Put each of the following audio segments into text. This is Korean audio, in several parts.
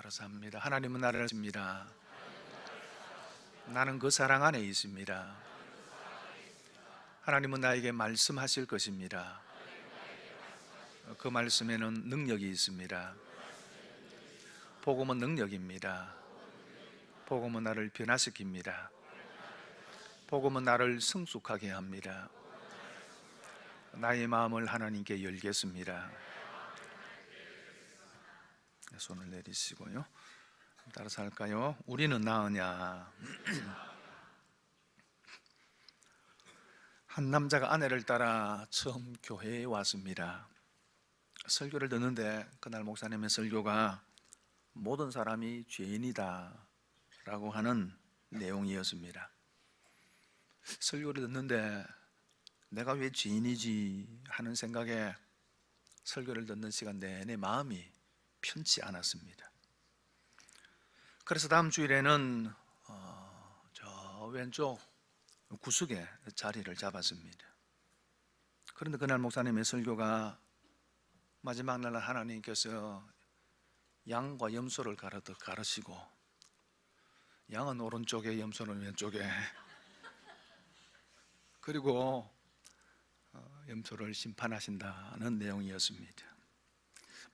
따라서 합니다. 하나님은 나를 아십니다. 나는 그 사랑 안에 있습니다. 하나님은 나에게 말씀하실 것입니다. 그 말씀에는 능력이 있습니다. 복음은 능력입니다. 복음은 나를 변화시킵니다. 복음은 나를 성숙하게 합니다. 나의 마음을 하나님께 열겠습니다. 손을 내리시고요. 따라서 할까요? 우리는 나으냐? 한 남자가 아내를 따라 처음 교회에 왔습니다. 설교를 듣는데 그날 목사님의 설교가 모든 사람이 죄인이다 라고 하는 내용이었습니다. 설교를 듣는데 내가 왜 죄인이지 하는 생각에 설교를 듣는 시간 내내 마음이 편치 않았습니다. 그래서 다음 주일에는 저 왼쪽 구석에 자리를 잡았습니다. 그런데 그날 목사님의 설교가 마지막 날 하나님께서 양과 염소를 가르듯 가르시고, 양은 오른쪽에 염소는 왼쪽에, 그리고 염소를 심판하신다는 내용이었습니다.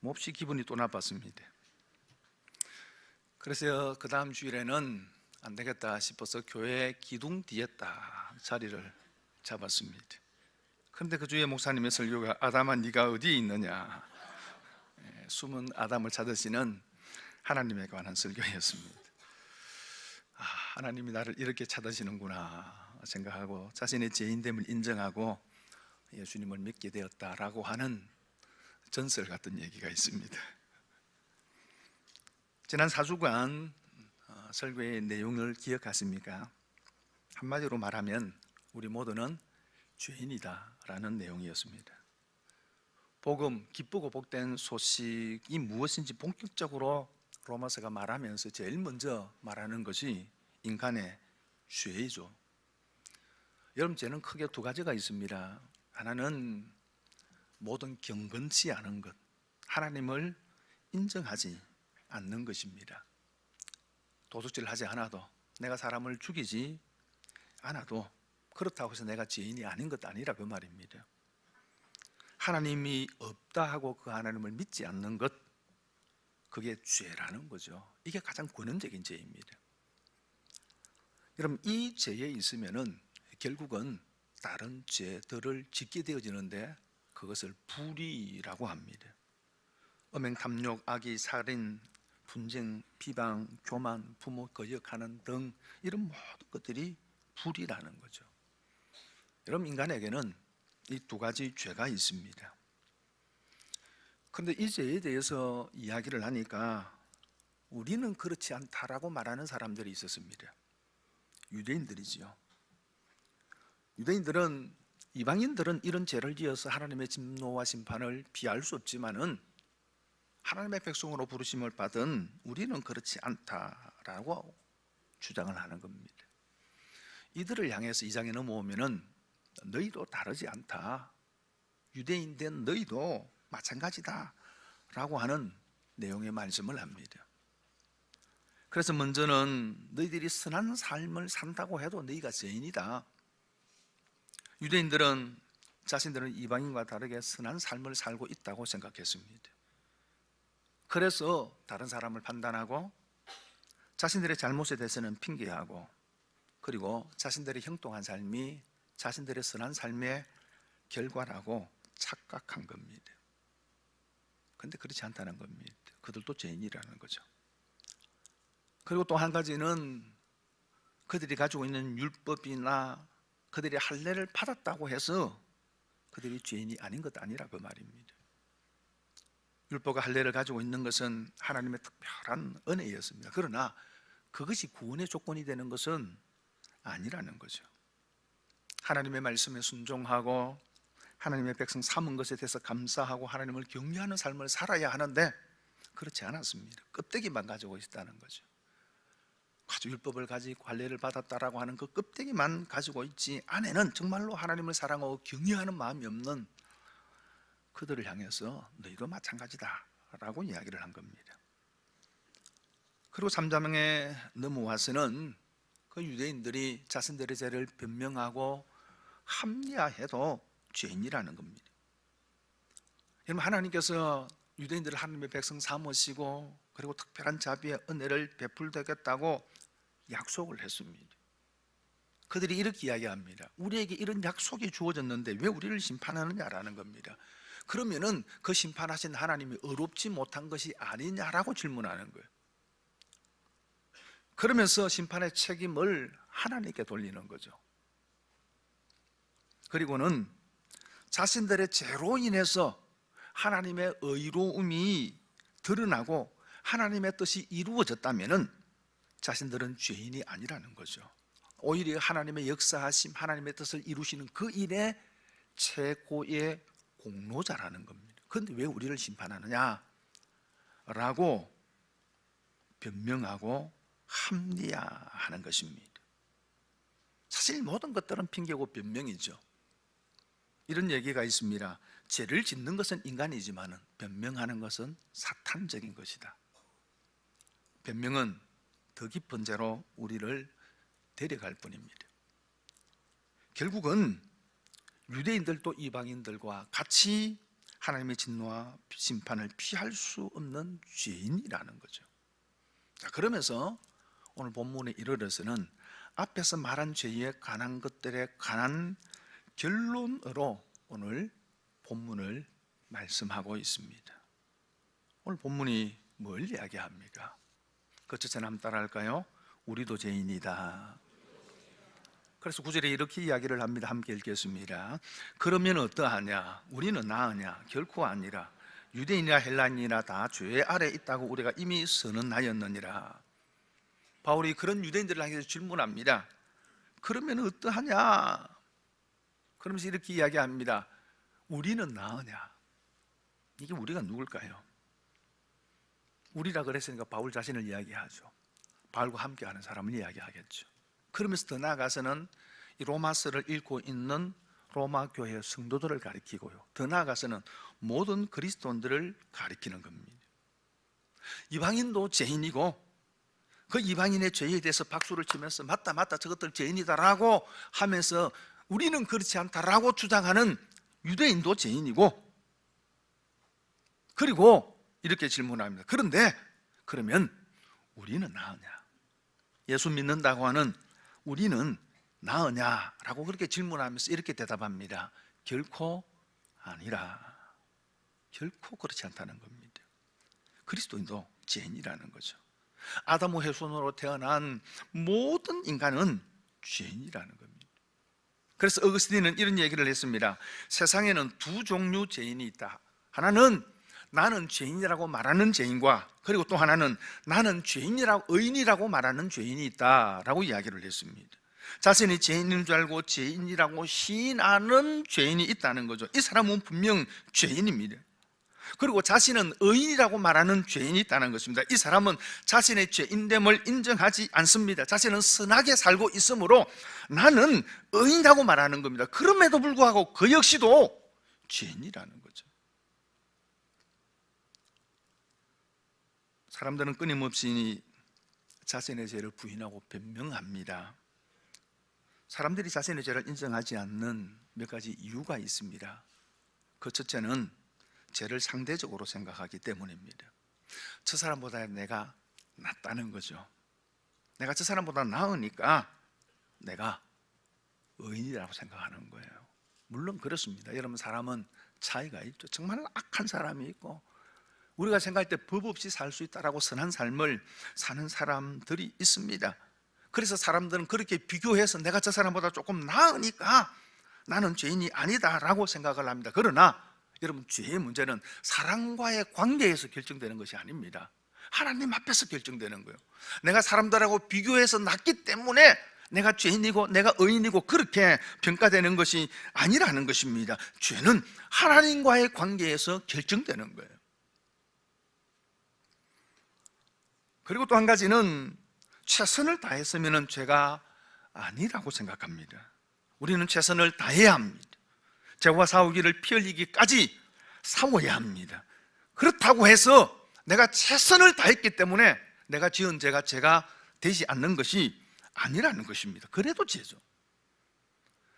몹시 기분이 또 나빴습니다. 그래서 그 다음 주일에는 안 되겠다 싶어서 교회 기둥 뒤에 딱 자리를 잡았습니다. 그런데 그 주에 목사님의 설교가 아담아 네가 어디에 있느냐, 숨은 아담을 찾으시는 하나님에 관한 설교였습니다. 하나님이 나를 이렇게 찾으시는구나 생각하고 자신의 죄인됨을 인정하고 예수님을 믿게 되었다라고 하는 전설 같은 얘기가 있습니다. 지난 4주간 설교의 내용을 기억하십니까? 한마디로 말하면 우리 모두는 죄인이다 라는 내용이었습니다. 복음, 기쁘고 복된 소식이 무엇인지 본격적으로 로마서가 말하면서 제일 먼저 말하는 것이 인간의 죄이죠. 여러분, 죄는 크게 두 가지가 있습니다. 하나는 모든 경건치 않은 것, 하나님을 인정하지 않는 것입니다. 도둑질 하지 않아도, 내가 사람을 죽이지 않아도 그렇다고 해서 내가 죄인이 아닌 것 아니라 그 말입니다. 하나님이 없다 하고 그 하나님을 믿지 않는 것, 그게 죄라는 거죠. 이게 가장 근원적인 죄입니다. 여러분, 이 죄에 있으면은 결국은 다른 죄들을 짓게 되어지는데 그것을 불의라고 합니다. 음행, 탐욕, 악의, 살인, 분쟁, 비방, 교만, 부모 거역하는 등 이런 모든 것들이 불의라는 거죠. 여러분, 인간에게는 이 두 가지 죄가 있습니다. 그런데 이 죄에 대해서 이야기를 하니까 우리는 그렇지 않다라고 말하는 사람들이 있었습니다. 유대인들이지요. 유대인들은, 이방인들은 이런 죄를 지어서 하나님의 진노와 심판을 피할 수 없지만은 하나님의 백성으로 부르심을 받은 우리는 그렇지 않다라고 주장을 하는 겁니다. 이들을 향해서 2장에 넘어오면은 너희도 다르지 않다, 유대인 된 너희도 마찬가지다 라고 하는 내용의 말씀을 합니다. 그래서 먼저는 너희들이 선한 삶을 산다고 해도 너희가 죄인이다. 유대인들은 자신들은 이방인과 다르게 선한 삶을 살고 있다고 생각했습니다. 그래서 다른 사람을 판단하고 자신들의 잘못에 대해서는 핑계하고, 그리고 자신들의 형통한 삶이 자신들의 선한 삶의 결과라고 착각한 겁니다. 그런데 그렇지 않다는 겁니다. 그들도 죄인이라는 거죠. 그리고 또 한 가지는 그들이 가지고 있는 율법이나 그들이 할례를 받았다고 해서 그들이 죄인이 아닌 것 아니라 그 말입니다. 율법과 할례를 가지고 있는 것은 하나님의 특별한 은혜였습니다. 그러나 그것이 구원의 조건이 되는 것은 아니라는 거죠. 하나님의 말씀에 순종하고 하나님의 백성 삼은 것에 대해서 감사하고 하나님을 경외하는 삶을 살아야 하는데 그렇지 않았습니다. 껍데기만 가지고 있다는 거죠. 아주 율법을 가지고 할례를 받았다라고 하는 그 껍데기만 가지고 있지, 안에는 정말로 하나님을 사랑하고 경외하는 마음이 없는 그들을 향해서 너희도 마찬가지다 라고 이야기를 한 겁니다. 그리고 3장에 넘어와서는 그 유대인들이 자신들의 죄를 변명하고 합리화해도 죄인이라는 겁니다. 여러분, 하나님께서 유대인들을 하나님의 백성 삼으시고 그리고 특별한 자비의 은혜를 베풀되겠다고 약속을 했습니다. 그들이 이렇게 이야기합니다. 우리에게 이런 약속이 주어졌는데 왜 우리를 심판하느냐라는 겁니다. 그러면은 그 심판하신 하나님이 의롭지 못한 것이 아니냐라고 질문하는 거예요. 그러면서 심판의 책임을 하나님께 돌리는 거죠. 그리고는 자신들의 죄로 인해서 하나님의 의로움이 드러나고 하나님의 뜻이 이루어졌다면은 자신들은 죄인이 아니라는 거죠. 오히려 하나님의 역사하심, 하나님의 뜻을 이루시는 그 일의 최고의 공로자라는 겁니다. 그런데 왜 우리를 심판하느냐? 라고 변명하고 합리화하는 것입니다. 사실 모든 것들은 핑계고 변명이죠. 이런 얘기가 있습니다. 죄를 짓는 것은 인간이지만 변명하는 것은 사탄적인 것이다. 변명은 더 깊은 죄로 우리를 데려갈 뿐입니다. 결국은 유대인들도 이방인들과 같이 하나님의 진노와 심판을 피할 수 없는 죄인이라는 거죠. 자, 그러면서 오늘 본문에 이르러서는 앞에서 말한 죄에 관한 것들에 관한 결론으로 오늘 본문을 말씀하고 있습니다. 오늘 본문이 뭘 이야기합니까? 그 첫째 한번 따라할까요? 우리도 죄인이다. 그래서 9절에 이렇게 이야기를 합니다. 함께 읽겠습니다. 그러면 어떠하냐? 우리는 나으냐? 결코 아니라 유대인이나 헬라인이나 다 죄 아래 있다고 우리가 이미 선언하였느니라. 바울이 그런 유대인들을 향해서 질문합니다. 그러면 어떠하냐? 그러면서 이렇게 이야기합니다. 우리는 나으냐? 이게 우리가 누굴까요? 우리라 그랬으니까 바울 자신을 이야기하죠. 바울과 함께하는 사람을 이야기하겠죠. 그러면서 더 나아가서는 이 로마서를 읽고 있는 로마 교회 성도들을 가리키고요, 더 나아가서는 모든 그리스도인들을 가리키는 겁니다. 이방인도 죄인이고 그 이방인의 죄에 대해서 박수를 치면서 맞다 저것들 죄인이다라고 하면서 우리는 그렇지 않다라고 주장하는 유대인도 죄인이고, 그리고 이렇게 질문합니다. 그런데 그러면 우리는 나으냐? 예수 믿는다고 하는 우리는 나으냐라고 그렇게 질문하면서 이렇게 대답합니다. 결코 아니라. 결코 그렇지 않다는 겁니다. 그리스도인도 죄인이라는 거죠. 아담의 후손으로 태어난 모든 인간은 죄인이라는 겁니다. 그래서 어거스틴은 이런 얘기를 했습니다. 세상에는 두 종류 죄인이 있다. 하나는 나는 죄인이라고 말하는 죄인과, 그리고 또 하나는 나는 죄인이라고, 의인이라고 말하는 죄인이 있다라고 이야기를 했습니다. 자신이 죄인인 줄 알고 죄인이라고 시인하는 죄인이 있다는 거죠. 이 사람은 분명 죄인입니다. 그리고 자신은 의인이라고 말하는 죄인이 있다는 것입니다. 이 사람은 자신의 죄인됨을 인정하지 않습니다. 자신은 선하게 살고 있으므로 나는 의인이라고 말하는 겁니다. 그럼에도 불구하고 그 역시도 죄인이라는 거죠. 사람들은 끊임없이 자신의 죄를 부인하고 변명합니다. 사람들이 자신의 죄를 인정하지 않는 몇 가지 이유가 있습니다. 그 첫째는 죄를 상대적으로 생각하기 때문입니다. 저 사람보다 내가 낫다는 거죠. 내가 저 사람보다 나으니까 내가 의인이라고 생각하는 거예요. 물론 그렇습니다. 여러분, 사람은 차이가 있죠. 정말 악한 사람이 있고 우리가 생각할 때 법 없이 살 수 있다라고 선한 삶을 사는 사람들이 있습니다. 그래서 사람들은 그렇게 비교해서 내가 저 사람보다 조금 나으니까 나는 죄인이 아니다라고 생각을 합니다. 그러나 여러분, 죄의 문제는 사람과의 관계에서 결정되는 것이 아닙니다. 하나님 앞에서 결정되는 거예요. 내가 사람들하고 비교해서 낫기 때문에 내가 죄인이고 내가 의인이고 그렇게 평가되는 것이 아니라는 것입니다. 죄는 하나님과의 관계에서 결정되는 거예요. 그리고 또 한 가지는 최선을 다했으면 죄가 아니라고 생각합니다. 우리는 최선을 다해야 합니다. 죄와 싸우기를 피 흘리기까지 싸워야 합니다. 그렇다고 해서 내가 최선을 다했기 때문에 내가 지은 죄가 죄가 되지 않는 것이 아니라는 것입니다. 그래도 죄죠.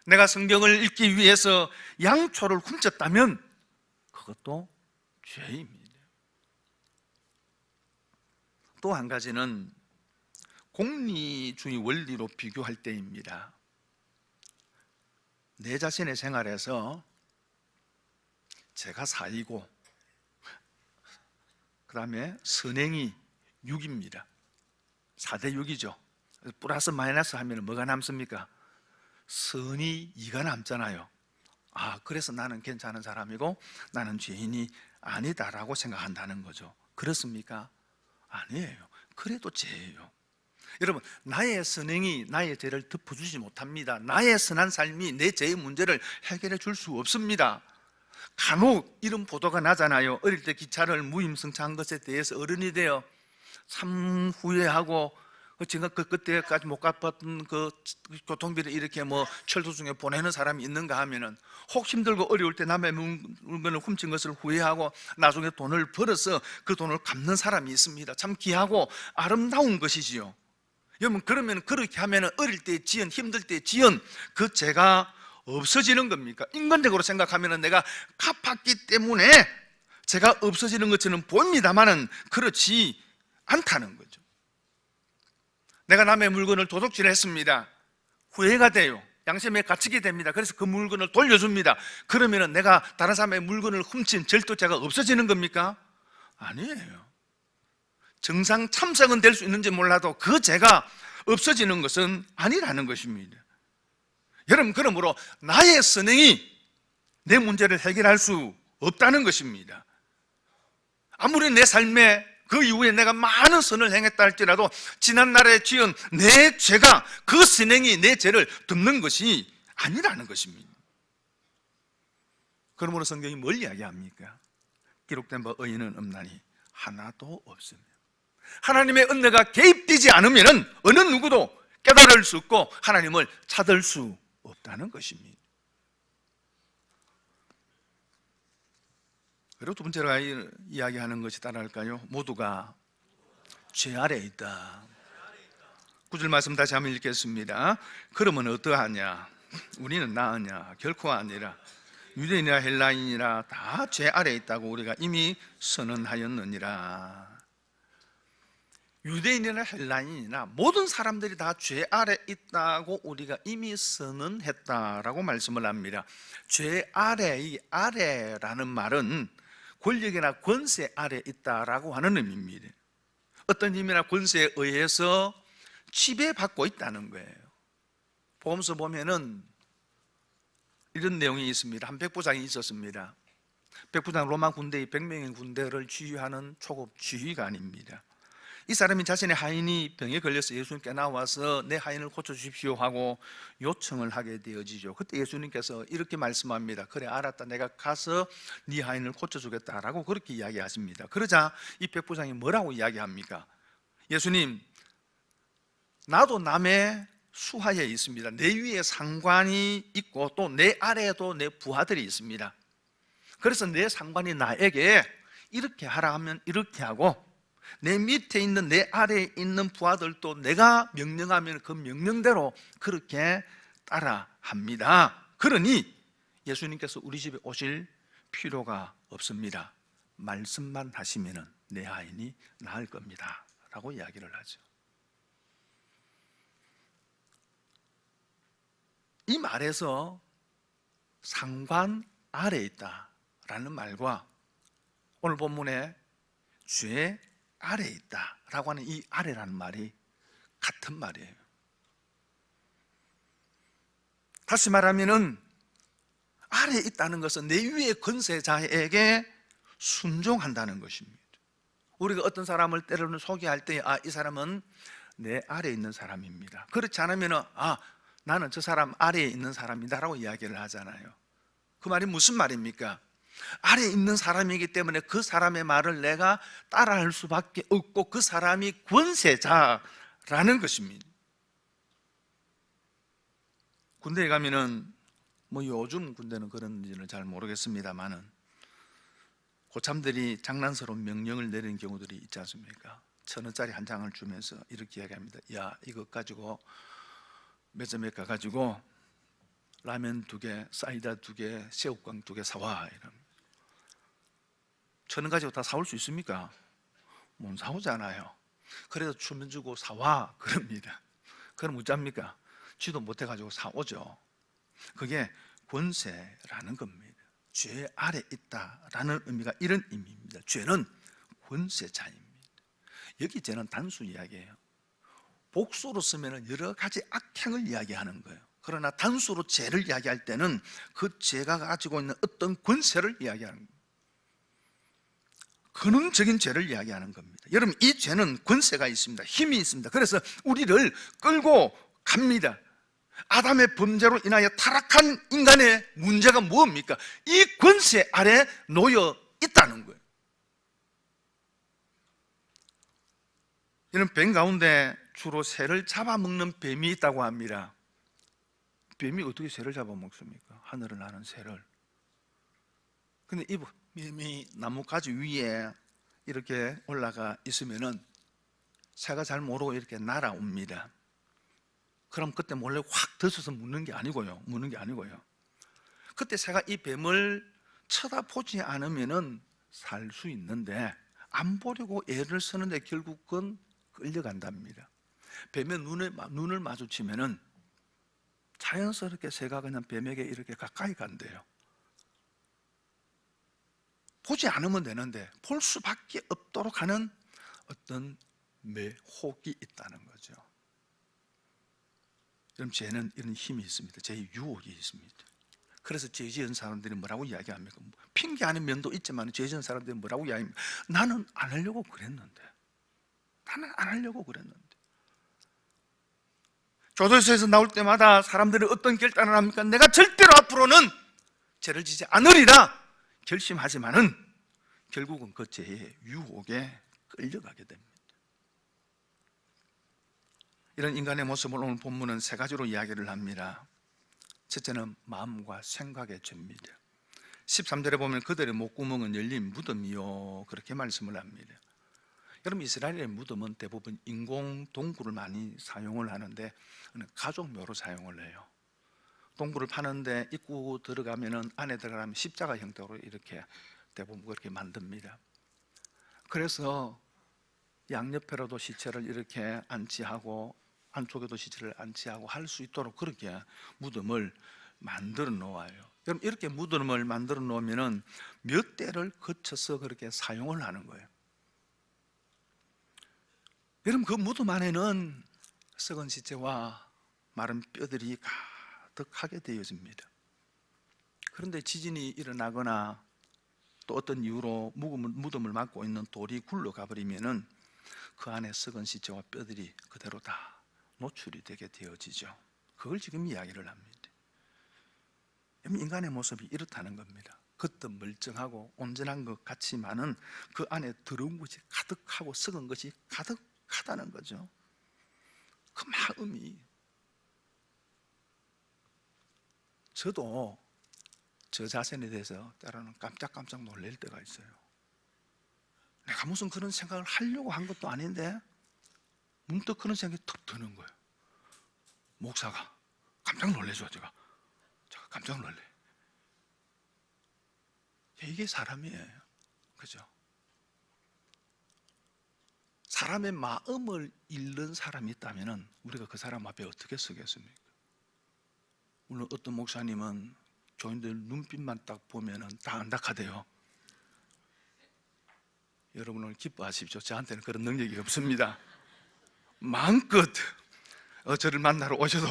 내가 성경을 읽기 위해서 양초를 훔쳤다면 그것도 죄입니다. 또 한 가지는 공리주의 원리로 비교할 때입니다. 내 자신의 생활에서 제가 4이고 그 다음에 선행이 6입니다. 4대 6이죠. 플러스 마이너스 하면 뭐가 남습니까? 선이 2가 남잖아요. 그래서 나는 괜찮은 사람이고 나는 죄인이 아니다라고 생각한다는 거죠. 그렇습니까? 아니에요. 그래도 죄예요. 여러분, 나의 선행이 나의 죄를 덮어주지 못합니다. 나의 선한 삶이 내 죄의 문제를 해결해 줄 수 없습니다. 간혹 이런 보도가 나잖아요. 어릴 때 기차를 무임승차한 것에 대해서 어른이 되어 참 후회하고, 제가 그때까지 못 갚았던 그 교통비를 이렇게 철도 중에 보내는 사람이 있는가 하면은, 혹 힘들고 어려울 때 남의 물건을 훔친 것을 후회하고 나중에 돈을 벌어서 그 돈을 갚는 사람이 있습니다. 참 귀하고 아름다운 것이지요. 여러분, 그러면 그렇게 하면 어릴 때 지은, 힘들 때 지은 그 죄가 없어지는 겁니까? 인간적으로 생각하면 내가 갚았기 때문에 죄가 없어지는 것처럼 보입니다만은 그렇지 않다는 거죠. 내가 남의 물건을 도둑질을 했습니다. 후회가 돼요. 양심에 갇히게 됩니다. 그래서 그 물건을 돌려줍니다. 그러면 내가 다른 사람의 물건을 훔친 절도죄가 없어지는 겁니까? 아니에요. 정상 참석은 될 수 있는지 몰라도 그 죄가 없어지는 것은 아니라는 것입니다. 여러분, 그러므로 나의 선행이 내 문제를 해결할 수 없다는 것입니다. 아무리 내 삶에 그 이후에 내가 많은 선을 행했다 할지라도 지난날에 지은 내 죄가 그 선행이 내 죄를 덮는 것이 아니라는 것입니다. 그러므로 성경이 뭘 이야기합니까? 기록된 바 의인은 없나니 하나도 없습니다. 하나님의 은혜가 개입되지 않으면 어느 누구도 깨달을 수 없고 하나님을 찾을 수 없다는 것입니다. 그리고 두 번째로 이야기하는 것이 따라할까요? 모두가 죄 아래에 있다. 9절 말씀 다시 한번 읽겠습니다. 그러면 어떠하냐? 우리는 나으냐? 결코 아니라 유대인이나 헬라인이라 다 죄 아래에 있다고 우리가 이미 선언하였느니라. 유대인이나 헬라인이나 모든 사람들이 다 죄 아래 있다고 우리가 이미 선언했다라고 말씀을 합니다. 죄 아래, 이 아래라는 말은 권력이나 권세 아래 있다라고 하는 의미입니다. 어떤 힘이나 권세에 의해서 지배받고 있다는 거예요. 복음서 보면은 이런 내용이 있습니다. 한 백부장이 있었습니다. 백부장 로마 군대의 100명의 군대를 지휘하는 초급 지휘관입니다. 이 사람이 자신의 하인이 병에 걸려서 예수님께 나와서 내 하인을 고쳐주십시오 하고 요청을 하게 되어지죠. 그때 예수님께서 이렇게 말씀합니다. 그래, 알았다. 내가 가서 네 하인을 고쳐주겠다라고 그렇게 이야기하십니다. 그러자 이 백부장이 뭐라고 이야기합니까? 예수님, 나도 남의 수하에 있습니다. 내 위에 상관이 있고 또 내 아래에도 내 부하들이 있습니다. 그래서 내 상관이 나에게 이렇게 하라 하면 이렇게 하고, 내 밑에 있는 내 아래에 있는 부하들도 내가 명령하면 그 명령대로 그렇게 따라합니다. 그러니 예수님께서 우리 집에 오실 필요가 없습니다. 말씀만 하시면 내 하인이 나을 겁니다 라고 이야기를 하죠. 이 말에서 상관 아래에 있다라는 말과 오늘 본문에 죄 아래에 있다라고 하는 이 아래라는 말이 같은 말이에요. 다시 말하면은 아래에 있다는 것은 내 위의 권세자에게 순종한다는 것입니다. 우리가 어떤 사람을 때로는 소개할 때 이 사람은 내 아래에 있는 사람입니다. 그렇지 않으면은 나는 저 사람 아래에 있는 사람이다라고 이야기를 하잖아요. 그 말이 무슨 말입니까? 아래에 있는 사람이기 때문에 그 사람의 말을 내가 따라할 수밖에 없고 그 사람이 권세자라는 것입니다. 군대에 가면은 요즘 군대는 그런지는 잘 모르겠습니다만은 고참들이 장난스러운 명령을 내리는 경우들이 있지 않습니까? 1,000원짜리 한 장을 주면서 이렇게 이야기합니다. 야, 이거 가지고 매점에 가가지고 라면 2개, 사이다 2개, 새우깡 2개 사와. 이러면 1,000원 가지고 다 사올 수 있습니까? 못 사오잖아요. 그래서 주면 주고 사와 그럽니다. 그럼 어쩝니까? 쥐도 못해가지고 사오죠. 그게 권세라는 겁니다. 죄 아래 있다라는 의미가 이런 의미입니다. 죄는 권세자입니다. 여기 죄는 단수 이야기예요. 복수로 쓰면 여러 가지 악행을 이야기하는 거예요. 그러나 단수로 죄를 이야기할 때는 그 죄가 가지고 있는 어떤 권세를 이야기하는 거예요. 근원적인 죄를 이야기하는 겁니다. 여러분, 이 죄는 권세가 있습니다. 힘이 있습니다. 그래서 우리를 끌고 갑니다. 아담의 범죄로 인하여 타락한 인간의 문제가 뭡니까? 이 권세 아래 놓여 있다는 거예요. 이런 뱀 가운데 주로 새를 잡아먹는 뱀이 있다고 합니다. 뱀이 어떻게 새를 잡아먹습니까? 하늘을 나는 새를. 근데 이 뱀이 나뭇가지 위에 이렇게 올라가 있으면은 새가 잘 모르고 이렇게 날아옵니다. 그럼 그때 몰래 확 들어서 묻는 게 아니고요. 그때 새가 이 뱀을 쳐다보지 않으면은 살 수 있는데, 안 보려고 애를 쓰는데 결국은 끌려간답니다. 뱀의 눈을 마주치면은 자연스럽게 새가 그냥 뱀에게 이렇게 가까이 간대요. 보지 않으면 되는데 볼 수밖에 없도록 하는 어떤 매혹이 있다는 거죠. 그럼 죄는 이런 힘이 있습니다. 죄의 유혹이 있습니다. 그래서 죄 지은 사람들이 뭐라고 이야기합니까? 핑계 아닌 면도 있지만 죄 지은 사람들이 뭐라고 이야기합니까? 나는 안 하려고 그랬는데. 교도소에서 나올 때마다 사람들이 어떤 결단을 합니까? 내가 절대로 앞으로는 죄를 지지 않으리라 결심하지만은 결국은 그 죄의 유혹에 끌려가게 됩니다. 이런 인간의 모습을 오늘 본문은 3가지로 이야기를 합니다. 첫째는 마음과 생각의 죄입니다. 13절에 보면 그들의 목구멍은 열린 무덤이요, 그렇게 말씀을 합니다. 여러분, 이스라엘의 무덤은 대부분 인공 동굴을 많이 사용을 하는데 가족묘로 사용을 해요. 동굴을 파는데 입구 들어가면은 안에 들어가면 십자가 형태로 이렇게 대부분 그렇게 만듭니다. 그래서 양옆에라도 시체를 이렇게 안치하고 안쪽에도 시체를 안치하고 할 수 있도록 그렇게 무덤을 만들어 놓아요. 그럼 이렇게 무덤을 만들어 놓으면은 몇 대를 거쳐서 그렇게 사용을 하는 거예요. 여러분, 그 무덤 안에는 썩은 시체와 마른 뼈들이 가득하게 되어집니다. 그런데 지진이 일어나거나 또 어떤 이유로 무덤을 막고 있는 돌이 굴러가 버리면은 그 안에 썩은 시체와 뼈들이 그대로 다 노출이 되게 되어지죠. 그걸 지금 이야기를 합니다. 인간의 모습이 이렇다는 겁니다. 겉은 멀쩡하고 온전한 것 같지만은 그 안에 더러운 것이 가득하고 썩은 것이 가득하다는 거죠. 그 마음이, 저도 저 자신에 대해서 때로는 깜짝깜짝 놀랄 때가 있어요. 내가 무슨 그런 생각을 하려고 한 것도 아닌데 문득 그런 생각이 툭 드는 거예요. 목사가 깜짝 놀래죠. 제가 깜짝 놀래. 이게 사람이에요. 그죠? 사람의 마음을 읽는 사람이 있다면 우리가 그 사람 앞에 어떻게 서겠습니까? 물론 어떤 목사님은 교인들 눈빛만 딱 보면 다 안닥하대요. 여러분 오늘 기뻐하십시오. 저한테는 그런 능력이 없습니다. 마음껏 저를 만나러 오셔도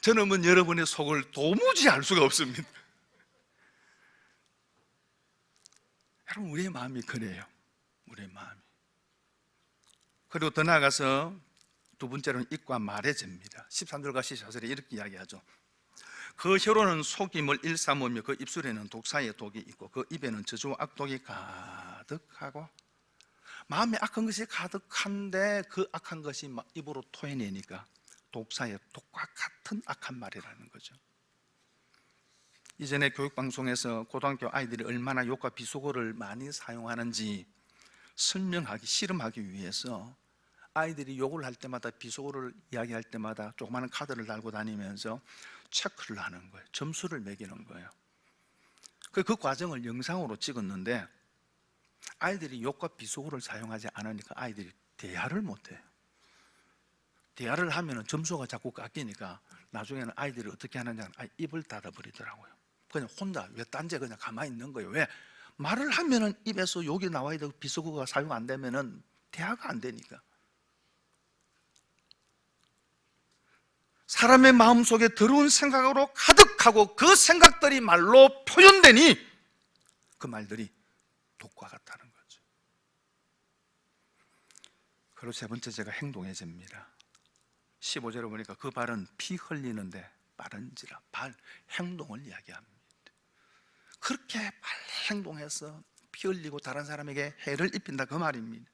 저는 여러분의 속을 도무지 알 수가 없습니다. 여러분, 우리의 마음이 그래요. 우리의 마음이. 그리고 더 나아가서 두 번째로는 입과 말의 죄입니다. 13절과 14절에 이렇게 이야기하죠. 그 혀로는 속임을 일삼으며 그 입술에는 독사의 독이 있고 그 입에는 저주와 악독이 가득하고. 마음에 악한 것이 가득한데 그 악한 것이 막 입으로 토해내니까 독사의 독과 같은 악한 말이라는 거죠. 이전에 교육방송에서 고등학교 아이들이 얼마나 욕과 비속어를 많이 사용하는지 설명하기, 실험하기 위해서 아이들이 욕을 할 때마다, 비속어를 이야기할 때마다 조그마한 카드를 달고 다니면서 체크를 하는 거예요. 점수를 매기는 거예요. 그 과정을 영상으로 찍었는데 아이들이 욕과 비속어를 사용하지 않으니까 아이들이 대화를 못해요. 대화를 하면 점수가 자꾸 깎이니까 나중에는 아이들이 어떻게 하느냐, 입을 닫아버리더라고요. 그냥 혼자 왜 딴데 그냥 가만히 있는 거예요. 왜? 말을 하면은 입에서 욕이 나와야 되고 비속어가 사용 안 되면은 대화가 안 되니까. 사람의 마음속에 더러운 생각으로 가득하고 그 생각들이 말로 표현되니 그 말들이 독과 같다는 거죠. 그리고 세 번째, 제가 행동의 죄입니다. 15절에 보니까 그 발은 피 흘리는데 빠른지라, 발, 행동을 이야기합니다. 그렇게 빨리 행동해서 피 흘리고 다른 사람에게 해를 입힌다, 그 말입니다.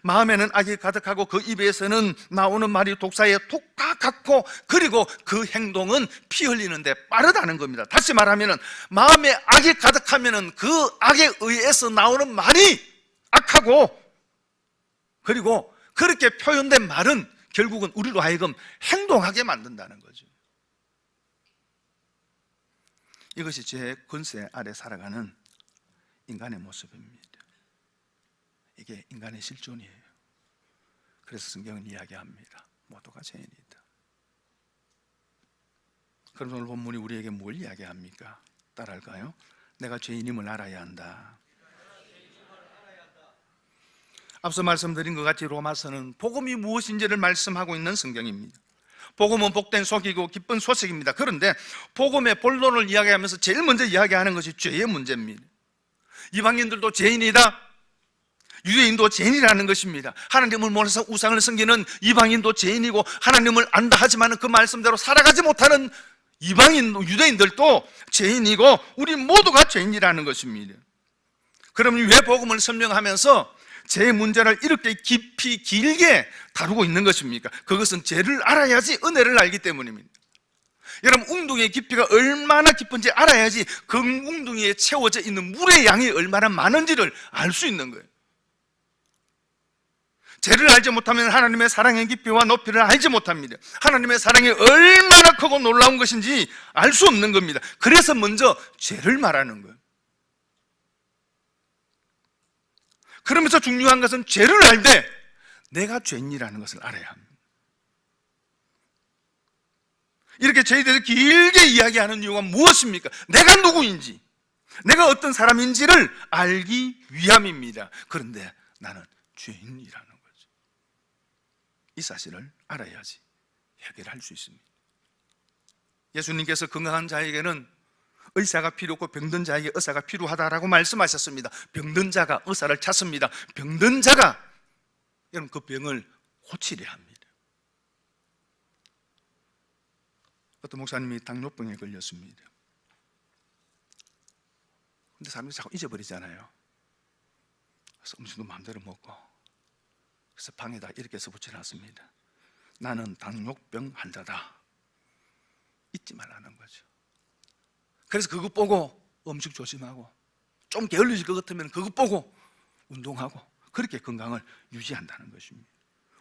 마음에는 악이 가득하고 그 입에서는 나오는 말이 독사의 독과 같고, 그리고 그 행동은 피 흘리는데 빠르다는 겁니다. 다시 말하면 마음에 악이 가득하면 그 악에 의해서 나오는 말이 악하고, 그리고 그렇게 표현된 말은 결국은 우리로 하여금 행동하게 만든다는 거죠. 이것이 죄의 권세 아래 살아가는 인간의 모습입니다. 이게 인간의 실존이에요. 그래서 성경은 이야기합니다. 모두가 죄인이다. 그럼 오늘 본문이 우리에게 뭘 이야기합니까? 따라할까요? 내가 죄인임을 알아야 한다. 앞서 말씀드린 것 같이 로마서는 복음이 무엇인지를 말씀하고 있는 성경입니다. 복음은 복된 속이고 기쁜 소식입니다. 그런데 복음의 본론을 이야기하면서 제일 먼저 이야기하는 것이 죄의 문제입니다. 이방인들도 죄인이다, 유대인도 죄인이라는 것입니다. 하나님을 몰라서 우상을 섬기는 이방인도 죄인이고, 하나님을 안다 하지만 그 말씀대로 살아가지 못하는 이방인, 유대인들도 죄인이고, 우리 모두가 죄인이라는 것입니다. 그러면 왜 복음을 설명하면서 죄의 문제를 이렇게 깊이 길게 다루고 있는 것입니까? 그것은 죄를 알아야지 은혜를 알기 때문입니다. 여러분, 웅둥이의 깊이가 얼마나 깊은지 알아야지 그 웅둥이에 채워져 있는 물의 양이 얼마나 많은지를 알 수 있는 거예요. 죄를 알지 못하면 하나님의 사랑의 깊이와 높이를 알지 못합니다. 하나님의 사랑이 얼마나 크고 놀라운 것인지 알 수 없는 겁니다. 그래서 먼저 죄를 말하는 거예요. 그러면서 중요한 것은 죄를 알되 내가 죄인이라는 것을 알아야 합니다. 이렇게 죄에 대해서 길게 이야기하는 이유가 무엇입니까? 내가 누구인지, 내가 어떤 사람인지를 알기 위함입니다. 그런데 나는 죄인이라는 거죠. 이 사실을 알아야지 해결할 수 있습니다. 예수님께서 건강한 자에게는 의사가 필요 없고 병든 자에게 의사가 필요하다라고 말씀하셨습니다. 병든 자가 의사를 찾습니다. 병든 자가 여러분 그 병을 고치려 합니다. 어떤 목사님이 당뇨병에 걸렸습니다. 근데 사람들이 자꾸 잊어버리잖아요. 그래서 음식도 마음대로 먹고, 그래서 방에다 이렇게 해서 붙여놨습니다. 나는 당뇨병 환자다. 잊지 말라는 거죠. 그래서 그거 보고 음식 조심하고, 좀 게을러질 것 같으면 그거 보고 운동하고, 그렇게 건강을 유지한다는 것입니다.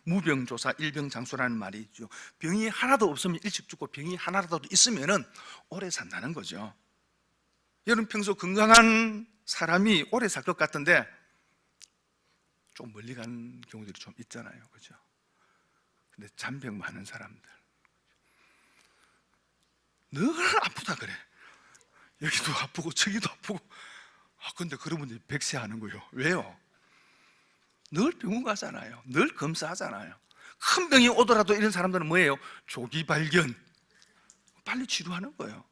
무병조사 일병장수라는 말이 있죠. 병이 하나도 없으면 일찍 죽고 병이 하나라도 있으면 오래 산다는 거죠. 여러분, 평소 건강한 사람이 오래 살 것 같은데 좀 멀리 간 경우들이 좀 있잖아요, 그죠? 근데 잔병 많은 사람들 늘 아프다 그래. 여기도 아프고 저기도 아프고. 근데 그런 분들이 백세하는 거예요. 왜요? 늘 병원 가잖아요. 늘 검사하잖아요. 큰 병이 오더라도 이런 사람들은 뭐예요? 조기 발견, 빨리 치료하는 거예요.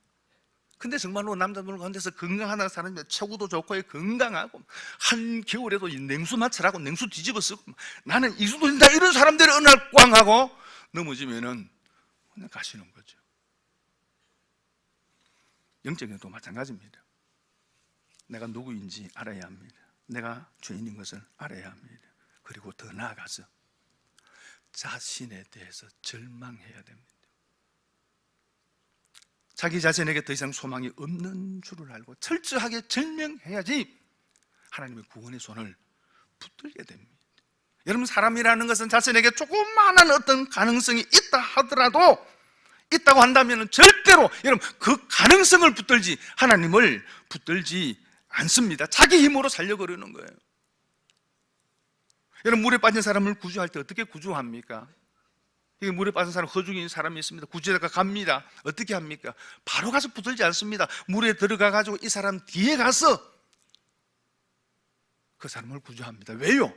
근데 정말로 남자분 가운데서 건강한 사람이 체구도 좋고 건강하고 한겨울에도 냉수 마찰하고 냉수 뒤집어 쓰고 나는 이 정도 된다 이런 사람들이 어느 날 꽝 하고 넘어지면은 그냥 가시는 거죠. 영적인 것도 마찬가지입니다. 내가 누구인지 알아야 합니다. 내가 죄인인 것을 알아야 합니다. 그리고 더 나아가서 자신에 대해서 절망해야 됩니다. 자기 자신에게 더 이상 소망이 없는 줄을 알고 철저하게 절명해야지 하나님의 구원의 손을 붙들게 됩니다. 여러분, 사람이라는 것은 자신에게 조그마한 어떤 가능성이 있다 하더라도, 있다고 한다면 절대로 여러분 그 가능성을 붙들지 하나님을 붙들지 않습니다. 자기 힘으로 살려고 그러는 거예요. 여러분, 물에 빠진 사람을 구조할 때 어떻게 구조합니까? 이게 물에 빠진 사람, 허중인 사람이 있습니다. 구조자가 갑니다. 어떻게 합니까? 바로 가서 붙들지 않습니다. 물에 들어가 가지고 이 사람 뒤에 가서 그 사람을 구조합니다. 왜요?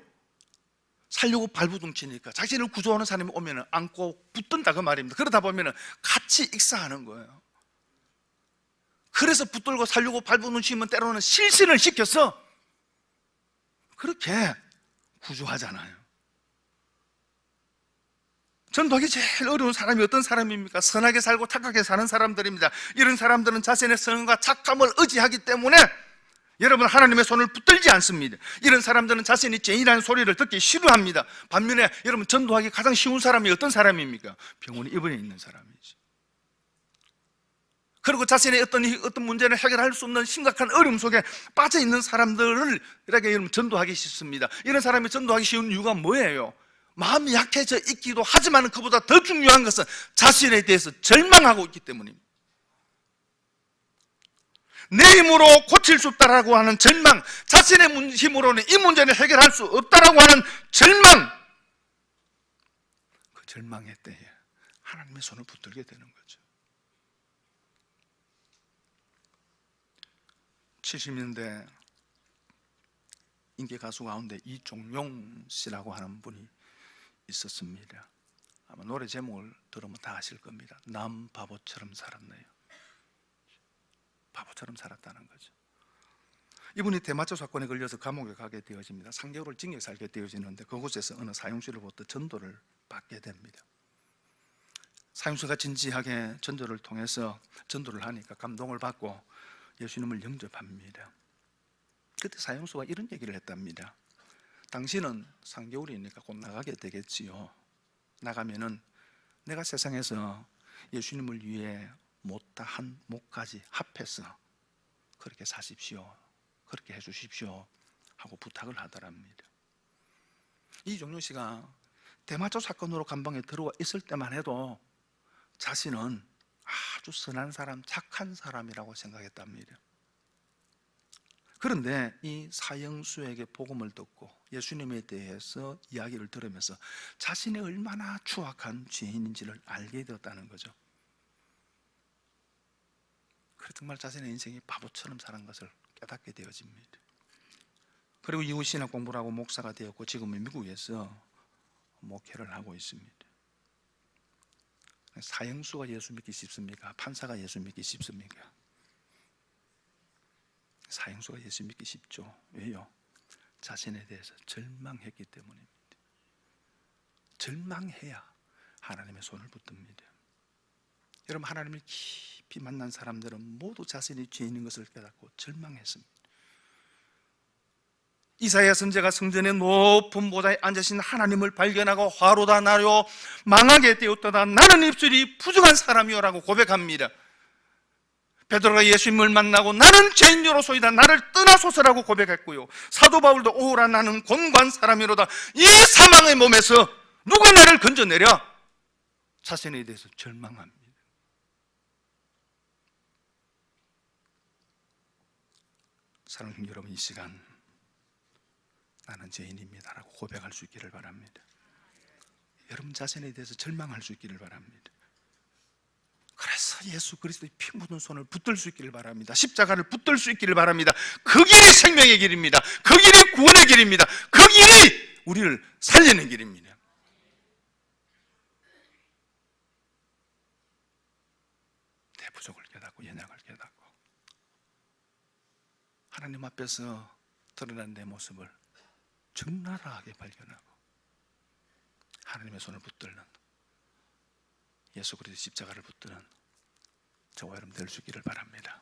살려고 발부둥치니까 자신을 구조하는 사람이 오면 안고 붙든다 그 말입니다. 그러다 보면 같이 익사하는 거예요. 그래서 붙들고 살려고 발부둥치면 때로는 실신을 시켜서 그렇게 구조하잖아요. 전도하기 제일 어려운 사람이 어떤 사람입니까? 선하게 살고 착하게 사는 사람들입니다. 이런 사람들은 자신의 선과 착함을 의지하기 때문에 여러분, 하나님의 손을 붙들지 않습니다. 이런 사람들은 자신이 죄인이라는 소리를 듣기 싫어합니다. 반면에 여러분, 전도하기 가장 쉬운 사람이 어떤 사람입니까? 병원에 입원해 있는 사람이지. 그리고 자신의 어떤 문제를 해결할 수 없는 심각한 어려움 속에 빠져 있는 사람들을 이렇게 여러분 전도하기 쉽습니다. 이런 사람이 전도하기 쉬운 이유가 뭐예요? 마음이 약해져 있기도 하지만 그보다 더 중요한 것은 자신에 대해서 절망하고 있기 때문입니다. 내 힘으로 고칠 수 없다라고 하는 절망, 자신의 힘으로는 이 문제를 해결할 수 없다라고 하는 절망, 그 절망의 때에 하나님의 손을 붙들게 되는 거죠. 70년대 인기 가수 가운데 이종용 씨라고 하는 분이 있었습니다. 아마 노래 제목을 들으면 다 아실 겁니다. 남 바보처럼 살았네요. 바보처럼 살았다는 거죠. 이분이 대마초 사건에 걸려서 감옥에 가게 되어집니다. 3개월을 징역 살게 되어지는데 그곳에서 어느 사형수로부터 전도를 받게 됩니다. 사형수가 진지하게 전도를 통해서 전도를 하니까 감동을 받고 예수님을 영접합니다. 그때 사형수가 이런 얘기를 했답니다. 당신은 3개월이니까 곧 나가게 되겠지요. 나가면은 내가 세상에서 예수님을 위해 못다 한 목까지 합해서 그렇게 사십시오, 그렇게 해주십시오 하고 부탁을 하더랍니다. 이종용 씨가 대마초 사건으로 감방에 들어와 있을 때만 해도 자신은 아주 선한 사람, 착한 사람이라고 생각했답니다. 그런데 이 사형수에게 복음을 듣고 예수님에 대해서 이야기를 들으면서 자신이 얼마나 추악한 죄인인지를 알게 되었다는 거죠. 그래서 정말 자신의 인생이 바보처럼 사는 것을 깨닫게 되어집니다. 그리고 이후 신학 공부를 하고 목사가 되었고 지금은 미국에서 목회를 하고 있습니다. 사형수가 예수 믿기 쉽습니까? 판사가 예수 믿기 쉽습니까? 사형수가 예수 믿기 쉽죠. 왜요? 자신에 대해서 절망했기 때문입니다. 절망해야 하나님의 손을 붙듭니다. 여러분, 하나님을 깊이 만난 사람들은 모두 자신이 죄인인 것을 깨닫고 절망했습니다. 이사야 선지자가 성전의 높은 보좌에 앉으신 하나님을 발견하고 화로다 나려 망하게 되었도다 나는 입술이 부정한 사람이요라고 고백합니다. 베드로가 예수님을 만나고 나는 죄인으로소이다 나를 떠나소서라고 고백했고요. 사도 바울도 오라 나는 곤고한 사람이로다 이 사망의 몸에서 누가 나를 건져내려? 자신에 대해서 절망합니다. 사랑하는 여러분, 이 시간 나는 죄인입니다라고 고백할 수 있기를 바랍니다. 여러분 자신에 대해서 절망할 수 있기를 바랍니다. 그래서 예수 그리스도의 피 묻은 손을 붙들 수 있기를 바랍니다. 십자가를 붙들 수 있기를 바랍니다. 그 길이 생명의 길입니다. 그 길이 구원의 길입니다. 그 길이 우리를 살리는 길입니다. 내 부족을 깨닫고 연약을 깨닫고 하나님 앞에서 드러난 내 모습을 적나라하게 발견하고 하나님의 손을 붙들는 예수 그리스도 십자가를 붙드는 저와 여러분 될 수 있기를 바랍니다.